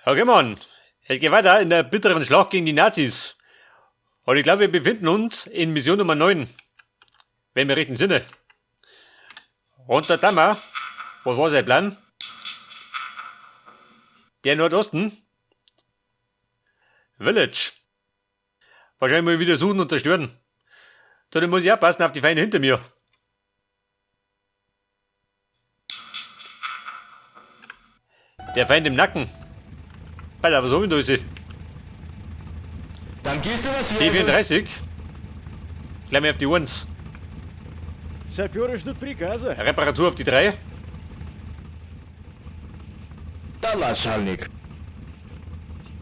Okay, Mann. Es geht weiter in der bitteren Schlacht gegen die Nazis. Und ich glaube, wir befinden uns in Mission Nummer 9. Wenn wir recht im Sinne. Rotterdam. Was war sein Plan? Der Nordosten. Village. Wahrscheinlich mal wieder suchen und zerstören. Da muss ich aufpassen auf die Feinde hinter mir. Der Feind im Nacken. Alter, was haben wir da? Dann gehst du was hier. D34. Gleich mal auf die 1. Саперы ждут приказа. Reparatur auf die 3. Da Laschalnik.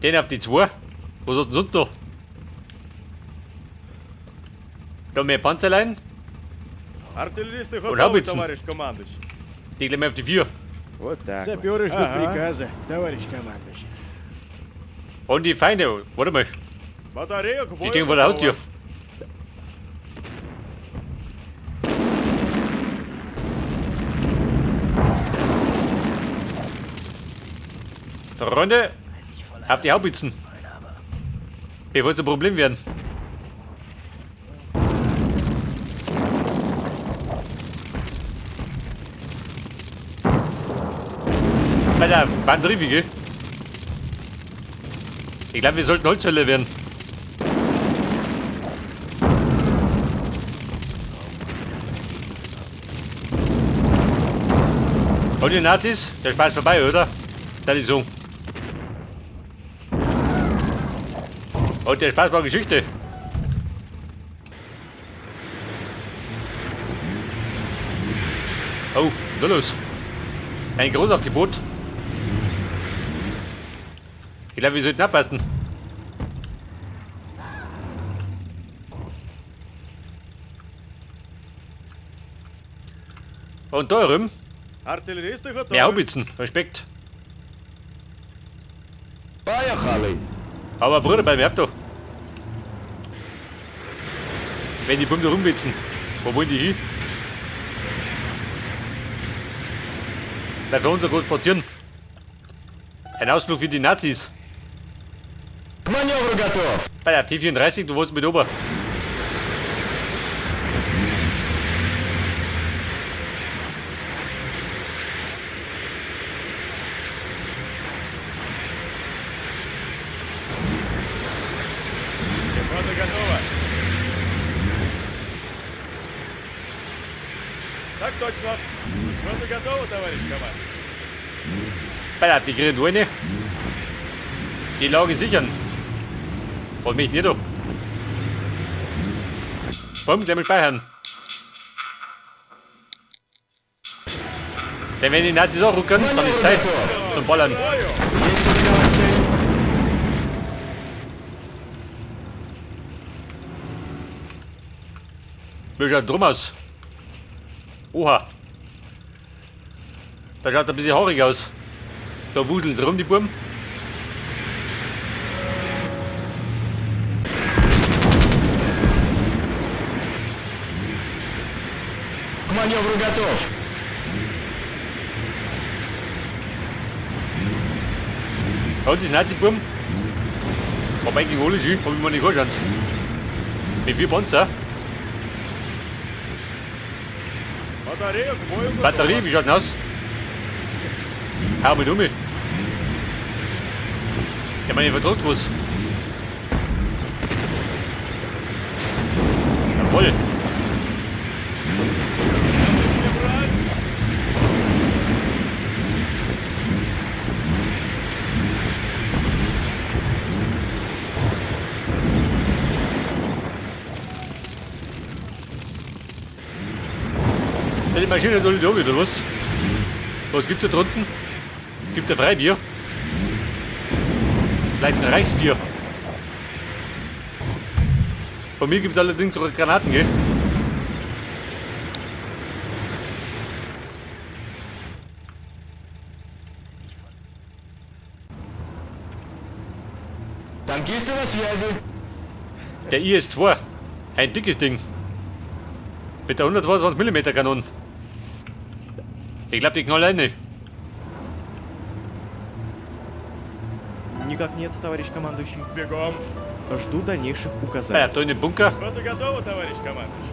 Den auf die 2. Was hat denn sonst noch? Da mehr Panzerlein. Артиллеристы Und готовы, Haubitzen. товарищ командующий. Die gleich mal auf die 4. Вот так. Саперы ждут приказа, товарищ командующий. Und die Feinde. Warte mal. Батарея к Die бою stehen vor der готова. Haustür. Freunde, auf die Haubitzen. Bevor es ein Problem werden. Alter, Bandriefige. Ich glaube, wir sollten Holzhölle werden. Und die Nazis? Der Spaß vorbei, oder? Das ist so. Und der Spaß war Geschichte. Oh, so los. Ein Großaufgebot. Ich glaube, wir sollten abpassen. Und da drüben, Артиллеристы готовы. mehr Haubitzen. Respekt. Поехали. Aber Bruder, bei mir habt doch. Wenn die Buben da rumwitzen, wo wollen die hin? Bleib für uns groß portieren. Ein Ausflug für die Nazis. К маневру готов. Bei der T34, du wolltest mit ober. Пехота готова. Так точно. Пехота готова, товарищ командующий. Bei der die kriegen eine. Die Lage sichern. Und mich nicht doch. Bumm, gleich mit speichern. Denn wenn die Nazis auch rücken, dann ist Zeit zum Ballern. Бою. Есть инновации. Wie schaut drum aus? Oha. Da schaut ein bisschen haarig aus. Da wuseln sie rum, die Buben. К маневру готов. Und die Nazi-Buben. Aber eigentlich hole ich sie, hab ich mir nicht angeschaut. Mit 4 Panzer. Батарея к бою готова. Batterie, wie schaut denn aus? Hau mit um. Ich meine, ich verdrückt was. Jawohl. Die Maschine soll da wieder was? Was gibt's da drunten? Gibt ein Freibier? Vielleicht ein Reichsbier. Von mir gibt's allerdings auch Granaten, gell? Dann gehst du на связи. Der IS-2. Ein dickes Ding. Mit der 122 mm Kanone. Ich glaube, die knallen rein. Никак нет, товарищ командующий. Бегом. Жду дальнейших указаний. То in den Bunker. Что-то готово, товарищ командующий.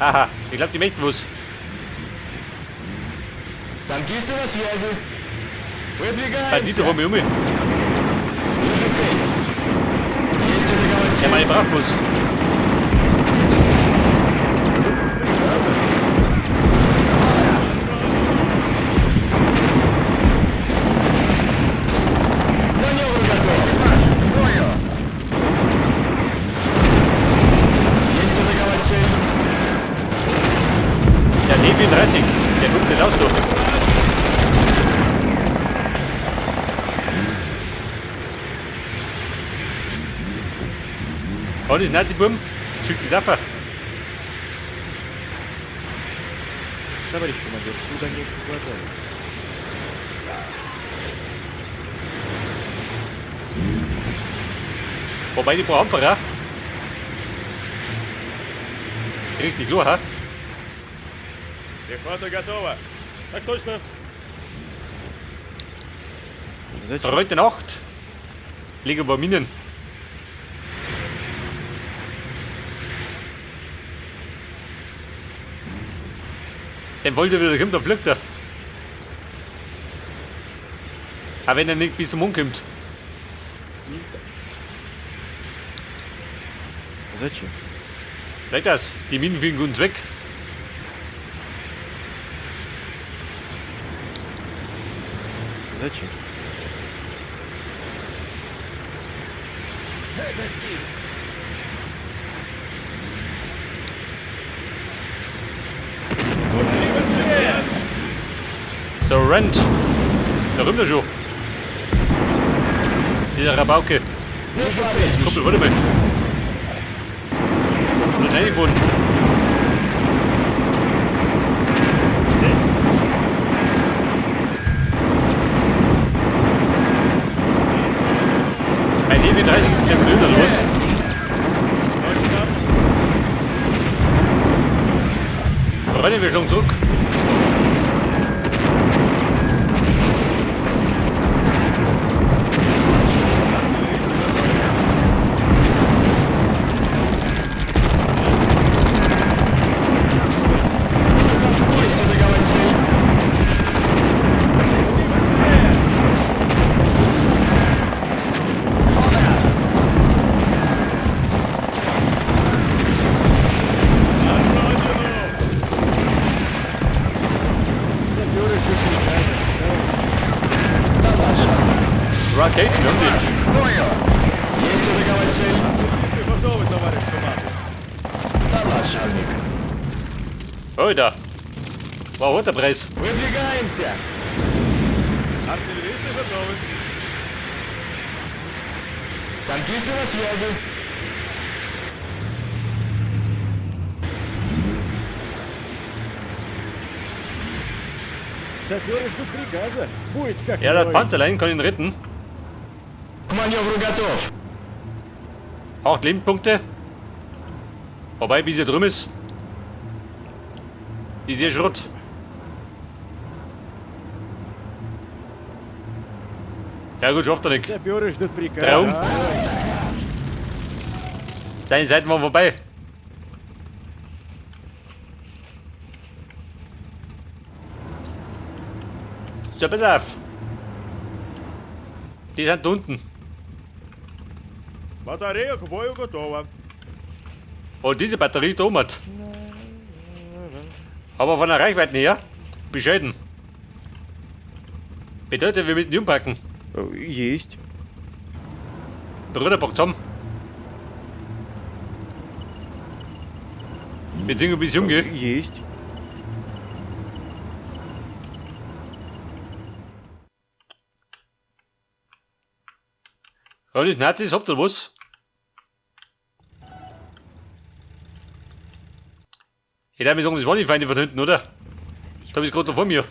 Aha, ich glaube, die möchten was. Танкисты на связи. Выдвигаемся. Banditen von mir um. Вижу цель. Есть атаковать Ja, цель. meine Bratwurst. Маневр готов. Есть атаковать цель. Ja, D34, der guckt den aus, du. Und ist nicht die Buben? Schickt die Daffer. Товарищ командир, жду дальнейших указаний. Wobei die brauchen wir, ja? Kriegt die klar, ha? Пехота готова. Так точно. Зачем? Verrückte Nacht. Liegen bei Minen. Den wollte wieder kommt, dann fliegt er. Aber wenn er nicht bis zum Mond kommt. Зачем? Vielleicht das. Die Minen fliegen uns weg. Зачем? So, rennt. Da rüber schon. Dieser Rabauke. Kumpel, warte mal. Und ein Telefon. Bei DB30 ist der Blöder los. Rennen wir schon zurück. Есть атаковать цель. Саперы ждут приказа. Raketen haben die. Есть атаковать цель. Вы готовы, товарищ командующий? Да, начальник. Oh, da. Wow, what der Preis. Выдвигаемся. Артиллеристы готовы. Танкисты на связи. Саперы ждут приказа. Будет как Ja, das говорится. Panzerlein kann ihn retten. К маневру готов. 8 Lebenspunkte. Wobei, bis er drum ist. Ist hier Schrott. Ja gut, schafft er nicht. Саперы ждут приказа. Traum. А, Seine Seiten waren vorbei. So, pass auf. Die sind da unten. Батарея к бою готова. Und diese Batterie ist da oben. Aber von der Reichweite her bescheiden. Bedeutet, wir müssen die umpacken. Есть. Bruder, pack zusammen. Wir sind ein bisschen Junge. Есть. Und die Nazis, habt ihr was? Ich darf mir sagen, das waren die Feinde von hinten, oder? Da hab ich gerade noch vor mir.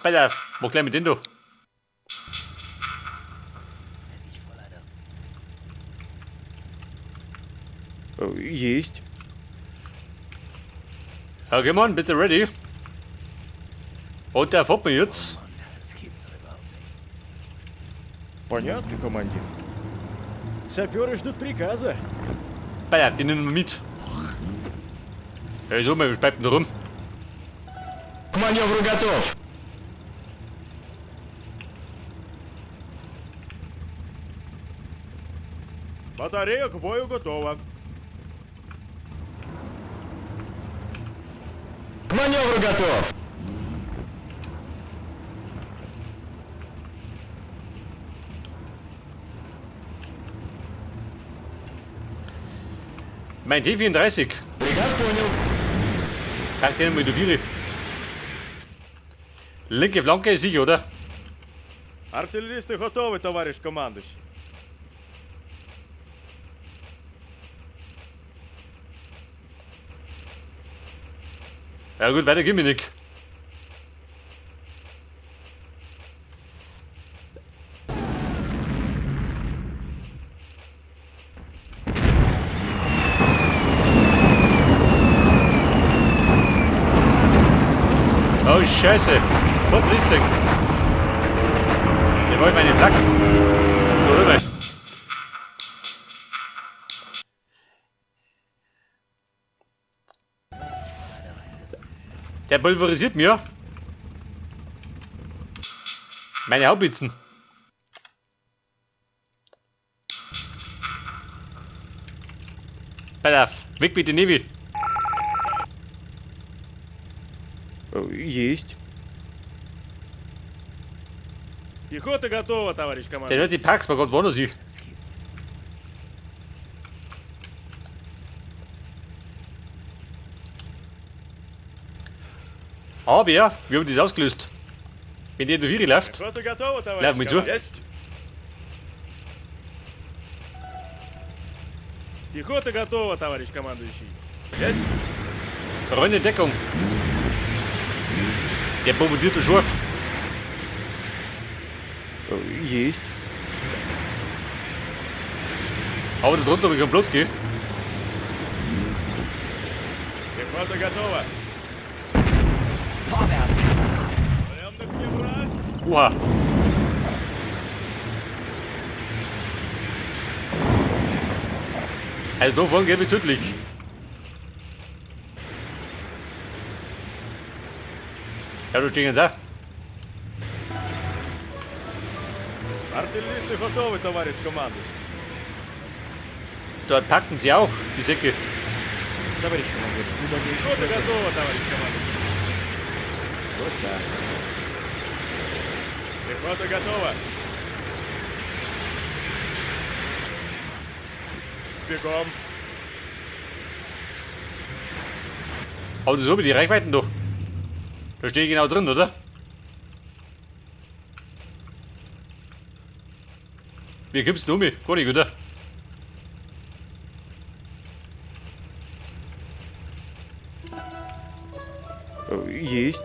Pass auf, mach gleich mit denen da. Есть. Okay, Mann, bitte ready. Und der fährt mir jetzt. Понятно, командир. Саперы ждут приказа. Baja, den nehmen wir mit. Hey, so, was bleibt denn da rum? К маневру готов. Батарея к бою готова. К маневру готов. Mein T-34. Приказ понял. Pack den mit der Viere. Linke Flanke ist sicher, oder? Артиллеристы готовы, товарищ командующий. Ja gut, weiter gehen wir nicht. Oh Scheiße, was ist denn? Ihr wollt meine Flak. So rüber. Der pulverisiert mir meine Haubitzen. Pass auf, weg mit den Nevi. Есть. Пехота готова, товарищ Der командующий. hört die Parks, bei Gott, wo er sie. Aber ja, wir haben das ausgelöst. Wenn der in der Viere läuft, Пехота готова, товарищ Ляв, мы чё? командующий. Есть. Пехота готова, товарищ командующий. Есть. Freunde in Deckung. Der bombardiert den Schorf. Есть. Aber da drunter habe ich komplett gehen. Пехота готова. Прям мне враг. Oha. Also da vorne geht wie tödlich. Ja, du stehen da. Артиллеристы готовы, товарищ командующий. Dort packen sie auch die Säcke. Товарищ командующий, куда вы? Пехота готова, товарищ командующий. Вот так. Пехота готова. Бегом. Aber das habe ich die Reichweiten doch. Da stehe ich genau drin, oder? Wie gibst du um mich? Gar nicht, oder? Есть.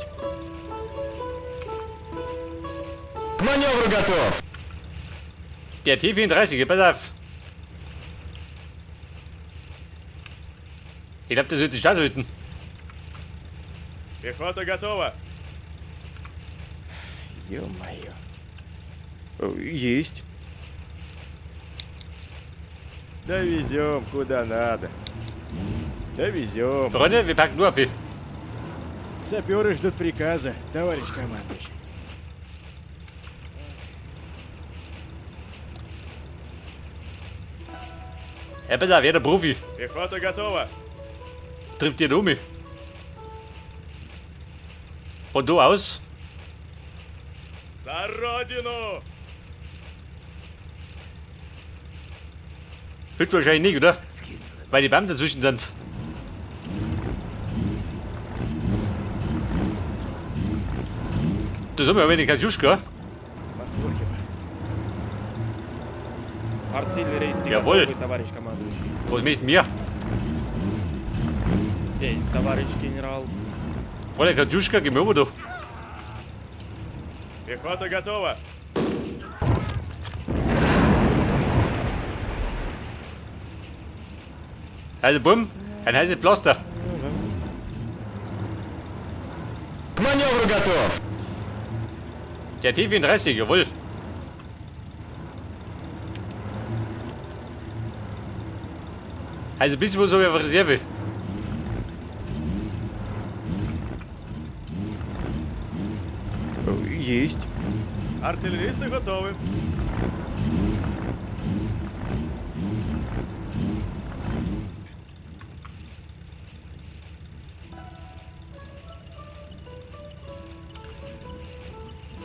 К маневру готов. Der T-34, pass auf. Ich glaube, das wird die Stadt halten. Пехота готова. Ё-моё. Есть. Довезем куда надо. Довезем. Freunde, wir packen nur auf. Саперы ждут приказа, товарищ командующий. Ja, pass auf, wer der Profi. Пехота готова. Trifft ihr um mich. Und du aus? За родину! Hüt wahrscheinlich nicht, oder? Weil die Beamten dazwischen sind. Das haben wir aber nicht Katjuschka. Артиллеристы Jawohl. готовы, товарищ командующий. Was möchten wir? Есть, товарищ генерал. Voller Katjuschka, gehen wir über doch. Пехота готова. Also bumm, ein heißes Pflaster. К маневру готов. Der T-34, jawohl. Also bis wo so auf Reserve. Есть. Артиллеристы готовы.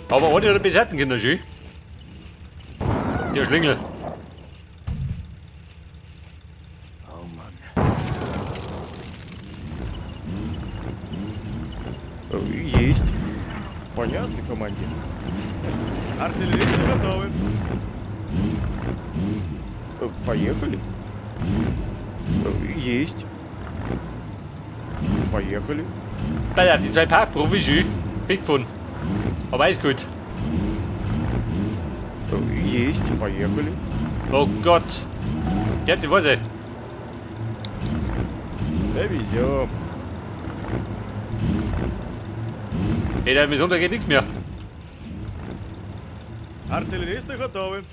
Aber ohne oder besetzen können schön. Der Schlingel. Oh Mann. Есть. Понятно, командир. Артиллеристы готовы. Поехали. Есть. Поехали. Alter, die zwei Parkprofi schön. Richtig gefunden. Aber alles gut. Есть. Поехали. Oh Gott. Jetzt die Hose. Довезем. Ey, der Mission, da geht nichts mehr. Артиллеристы готовы.